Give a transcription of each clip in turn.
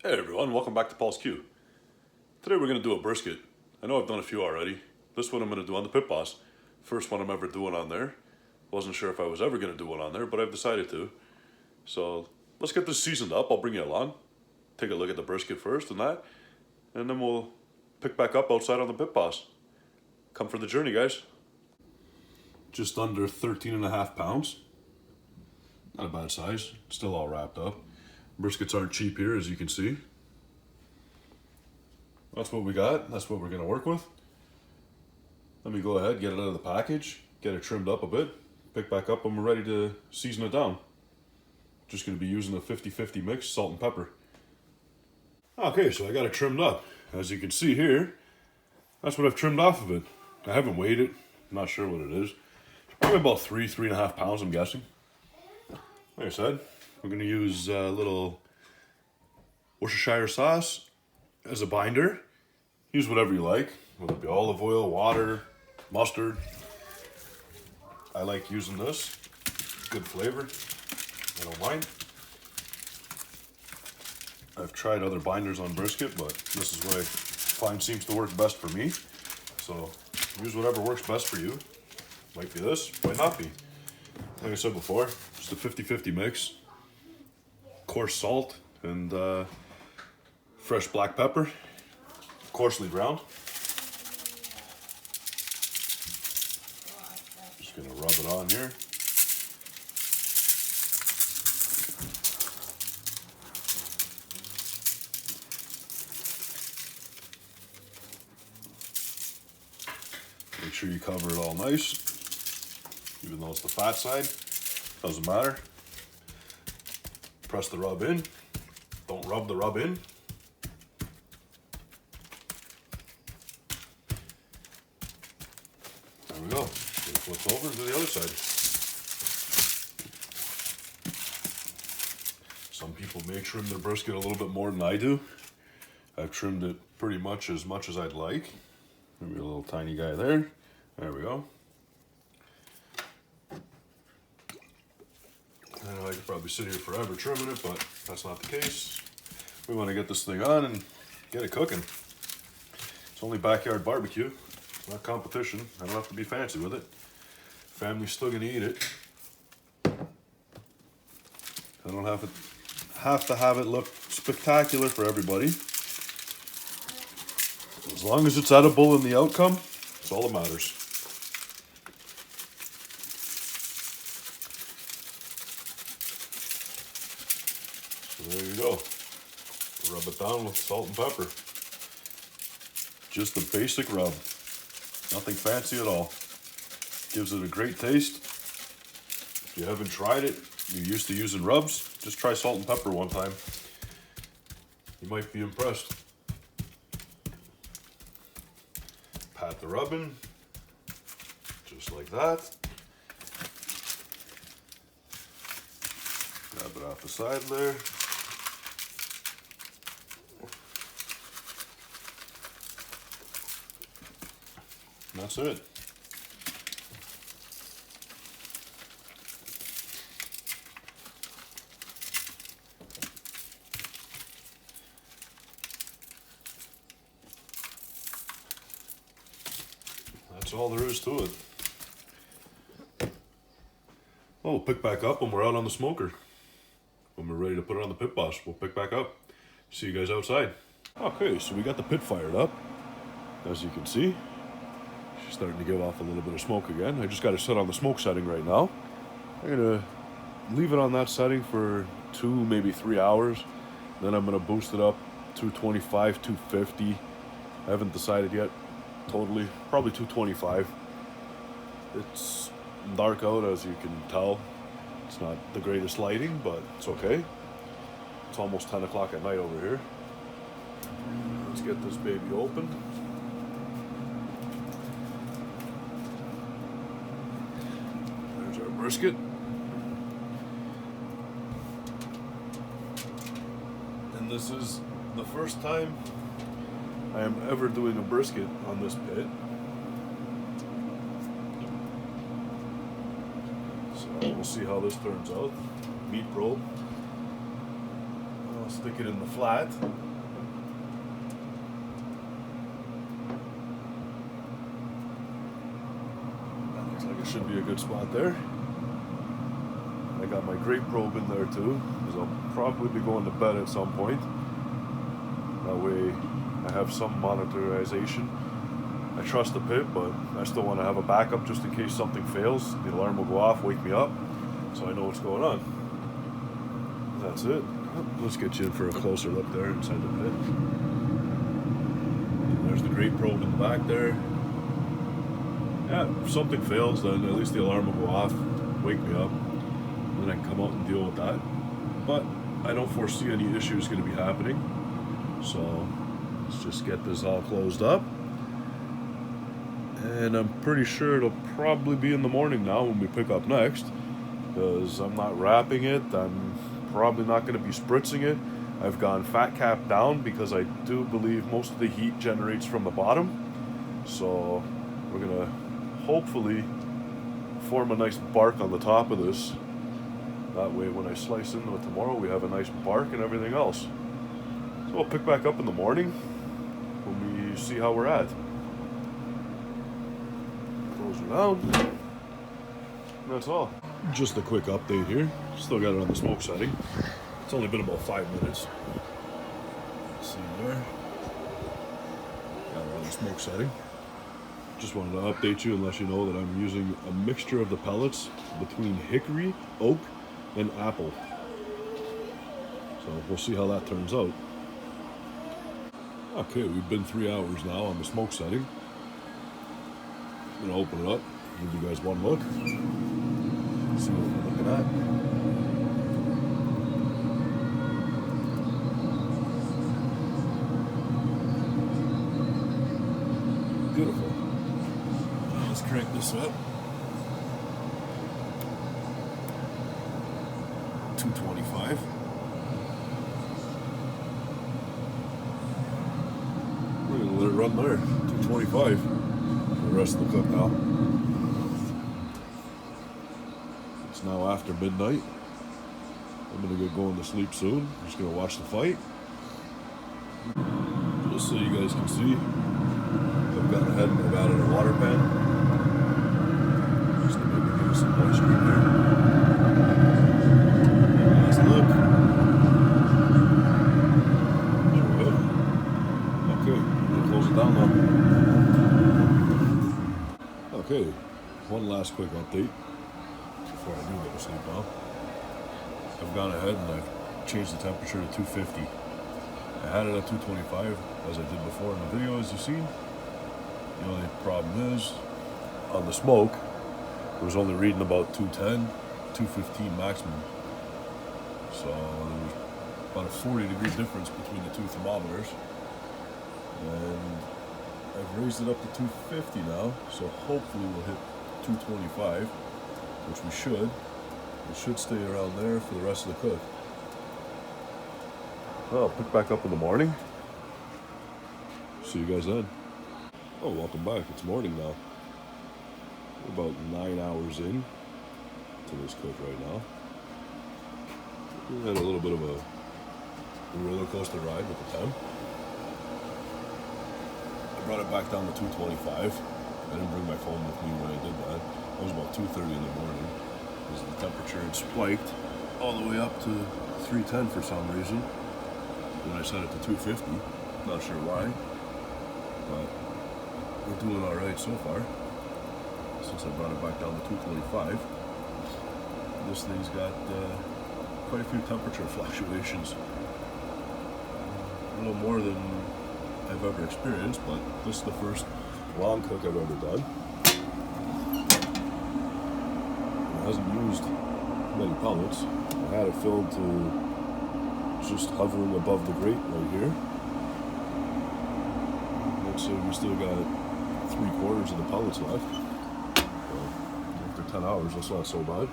Hey everyone, welcome back to Paul's Q. Today we're going to do a brisket. I know I've done a few already. This one I'm going to do on the Pit Boss. First one I'm ever doing on there. Wasn't sure if I was ever going to do one on there, but I've decided to. So let's get this seasoned up. I'll bring you along. Take a look at the brisket first and that. And then we'll pick back up outside on the Pit Boss. Come for the journey, guys. Just under 13.5 pounds. Not a bad size. Still all wrapped up. Briskets aren't cheap here, as you can see. That's what we got. That's what we're going to work with. Let me go ahead, get it out of the package, get it trimmed up a bit, pick back up when we're ready to season it down. Just going to be using a 50-50 mix, salt and pepper. Okay, so I got it trimmed up. As you can see here, that's what I've trimmed off of it. I haven't weighed it. I'm not sure what it is. Probably about 3.5 pounds, I'm guessing. Like I said, we're going to use a little Worcestershire sauce as a binder. Use whatever you like, whether it be olive oil, water, mustard. I like using this. Good flavor. I don't mind. I've tried other binders on brisket, but this is what I find seems to work best for me. So use whatever works best for you. Might be this, might not be. Like I said before, just a 50-50 mix. Coarse salt and fresh black pepper, coarsely ground. Just gonna rub it on here. Make sure you cover it all nice, even though it's the fat side, doesn't matter. Press the rub in. Don't rub the rub in. There we go. It flips over to the other side. Some people may trim their brisket a little bit more than I do. I've trimmed it pretty much as I'd like. Maybe a little tiny guy there. There we go. I know I could probably sit here forever trimming it, but that's not the case. We want to get this thing on and get it cooking. It's only backyard barbecue, not competition. I don't have to be fancy with it. Family's still gonna eat it. I don't have to have it look spectacular for everybody. As long as it's edible in the outcome, that's all that matters. So there you go. Rub it down with salt and pepper. Just a basic rub. Nothing fancy at all. Gives it a great taste. If you haven't tried it, you're used to using rubs, just try salt and pepper one time. You might be impressed. Pat the rub in, just like that. Grab it off the side there. And that's it. That's all there is to it. Oh, we'll pick back up when we're out on the smoker. When we're ready to put it on the Pit Boss, we'll pick back up. See you guys outside. Okay, so we got the pit fired up. As you can see, she's starting to give off a little bit of smoke again. I just got it set on the smoke setting right now. I'm gonna leave it on that setting for 2, maybe 3 hours. Then I'm gonna boost it up 225, 250. I haven't decided yet. Totally, probably 225. It's dark out, as you can tell. It's not the greatest lighting, but it's okay. It's almost 10 o'clock at night over here. Let's get this baby open. There's our brisket. And this is the first time I am ever doing a brisket on this pit. So we'll see how this turns out. Meat roll. stick it in the flat. That looks like it should be a good spot there. I got my grate probe in there too, because I'll probably be going to bed at some point. That way I have some monitorization. I trust the pit, but I still want to have a backup just in case something fails. The alarm will go off, wake me up, so I know what's going on. That's it. Let's get you in for a closer look there inside the pit. There's the grate probe in the back there. Yeah, if something fails, then at least the alarm will go off, wake me up, and then I can come out and deal with that. But I don't foresee any issues going to be happening. So let's just get this all closed up. And I'm pretty sure it'll probably be in the morning now when we pick up next, because I'm not wrapping it. I'm probably not going to be spritzing it. I've gone fat cap down because I do believe most of the heat generates from the bottom. So we're going to hopefully form a nice bark on the top of this. That way when I slice into it tomorrow, we have a nice bark and everything else. So we'll pick back up in the morning when we see how we're at. Close it down. And that's all. Just a quick update here. Still got it on the smoke setting. It's only been about 5 minutes. See there. Got it on the smoke setting. Just wanted to update you and let you know that I'm using a mixture of the pellets between hickory, oak, and apple. So we'll see how that turns out. Okay, we've been 3 hours now on the smoke setting. I'm gonna open it up, give you guys one look. See what we're looking at. Beautiful. Now let's crank this up. 225. We're gonna let it run there. 225 for the rest of the cook now. It's now after midnight. I'm gonna get going to sleep soon. I'm just gonna watch the fight. Just so you guys can see, I've gone ahead and I've added a water pan. Just to maybe give us some moisture in there. Nice look. There we go. Okay, we'll close it down now. Okay, one last quick update before I do go to sleep now. I've gone ahead and I've changed the temperature to 250. I had it at 225 as I did before in the video, as you've seen. The only problem is on the smoke it was only reading about 210, 215 maximum. So there's about a 40-degree difference between the two thermometers. And I've raised it up to 250 now, so hopefully we'll hit 225, which we should. It should stay around there for the rest of the cook. Well, I'll pick back up in the morning. See you guys then. Oh, welcome back. It's morning now. We're about 9 hours in to this cook right now. We had a little bit of a roller coaster ride with the temp. I brought it back down to 225. I didn't bring my phone with me when I did that. It was about 2:30 in the morning because the temperature had spiked all the way up to 310 for some reason. When I set it to 250, not sure why, but we're doing all right so far. Since I brought it back down to 225, this thing's got quite a few temperature fluctuations. A little more than I've ever experienced, but this is the first long cook I've ever done. It hasn't used many pellets. I had it filled to just hovering above the grate right here. Let's say we still got 3/4 of the pellets left. So after 10 hours, that's not so bad.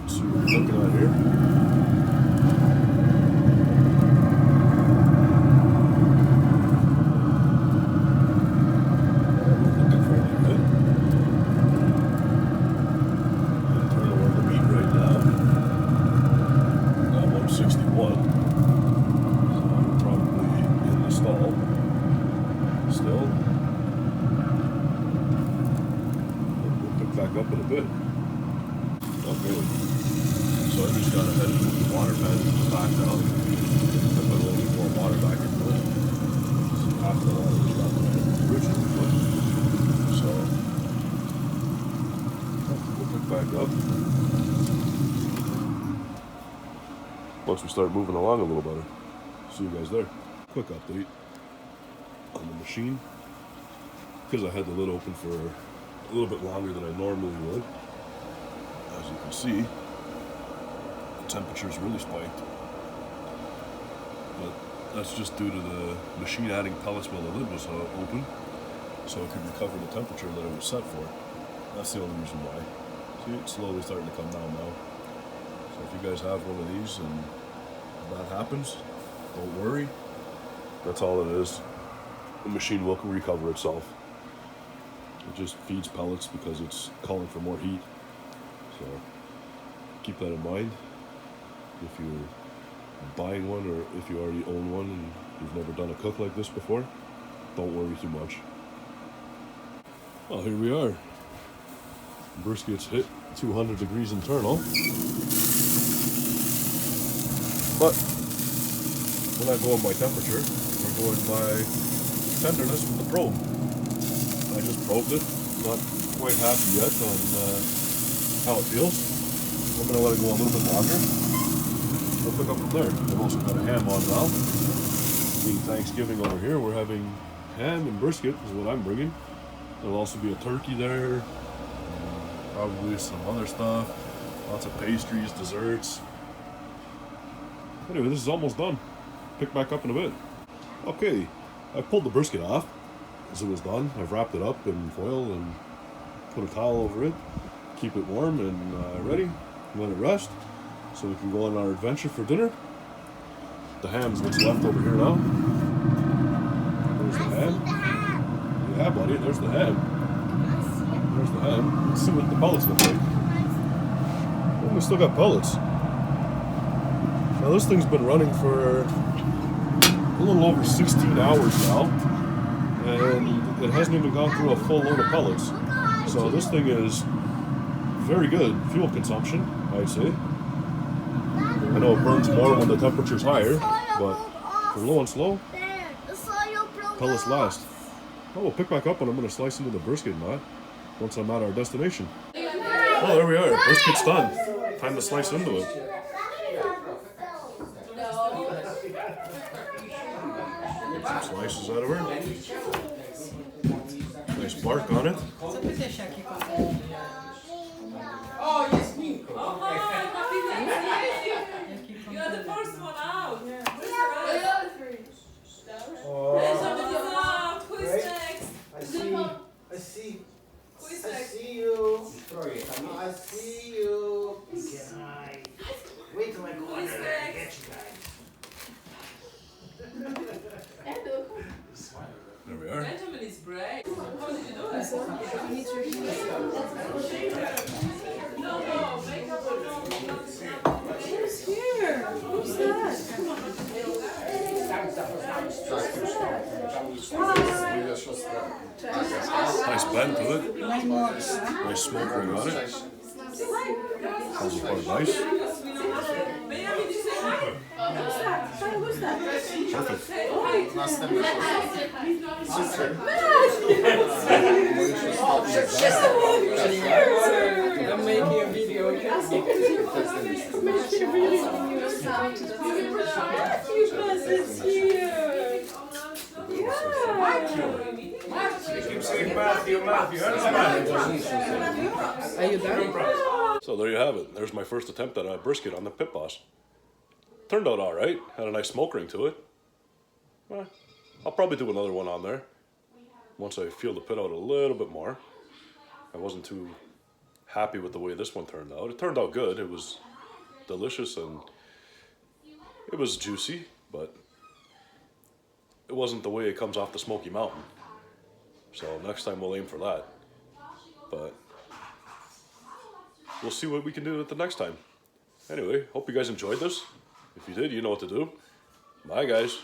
Let's see what we're looking at here. Looking fairly good. Internal on the meat right now. Got 161. fall. Still. We'll pick back up in a bit. Okay. So I just got ahead of the water bed back down. I put a little bit more water back into it. Half the water was left than I originally put. So we'll pick back up. Once we start moving along a little better. See you guys there. Quick update on the machine. Because I had the lid open for a little bit longer than I normally would. As you can see, the temperature's really spiked. But that's just due to the machine adding pellets while the lid was open, so it could recover the temperature that it was set for. That's the only reason why. See, it's slowly starting to come down now. So if you guys have one of these and that happens, don't worry. That's all it is. The machine will recover itself. It just feeds pellets because it's calling for more heat. So keep that in mind. If you're buying one or if you already own one and you've never done a cook like this before, don't worry too much. Well, here we are. Brisket's hit 200 degrees internal. But we're not going by temperature, we're going by tenderness with the probe. I just probed it, not quite happy yet on how it feels. I'm going to let it go a little bit longer. We'll pick up from there. I've also got a ham on now. Being Thanksgiving over here, we're having ham and brisket is what I'm bringing. There'll also be a turkey there, probably some other stuff, lots of pastries, desserts. Anyway, this is almost done. Pick back up in a bit. Okay, I pulled the brisket off as it was done. I've wrapped it up in foil and put a towel over it. Keep it warm and ready. Let it rest so we can go on our adventure for dinner. The ham's what's left over here now. There's the ham. Yeah, buddy, there's the ham. There's the ham. Let's see what the pellets look like. Oh, we still got pellets. Now this thing's been running for a little over 16 hours now, and it hasn't even gone through a full load of pellets. So this thing is very good fuel consumption, I'd say. I know it burns more when the temperature's higher, but for low and slow, pellets last. Oh, we'll pick back up and I'm going to slice into the brisket and that once I'm at our destination. Oh, there we are. Brisket's done. Time to slice into it. Some slices out of her. Nice bark on it. Oh, yes, me. You're the first one out. Where's the other three? Who is next? I see you. Who is I next? see you. I see you. Wait till I go Who is under there and get next? you guys. There we are. Benjamin is brave. How did you do it? No, makeup or no. Who's here? Who's that? Nice bend to it. Nice smokering on it. Comes apart nice. Benjamin, did you say hi? Who's that? Who's that? Perfect. I'm making a video. Making a video. Is here. Keep saying Matthew. Are you done? So there you have it. There's my first attempt at a brisket on the Pit Boss. Turned out alright. Had a nice smoke ring to it. Well, I'll probably do another one on there once I feel the pit out a little bit more. I wasn't too happy with the way this one turned out. It turned out good. It was delicious and it was juicy, but it wasn't the way it comes off the Smoky Mountain. So next time we'll aim for that. But we'll see what we can do at the next time. Anyway, hope you guys enjoyed this. If you did, you know what to do. Bye, guys.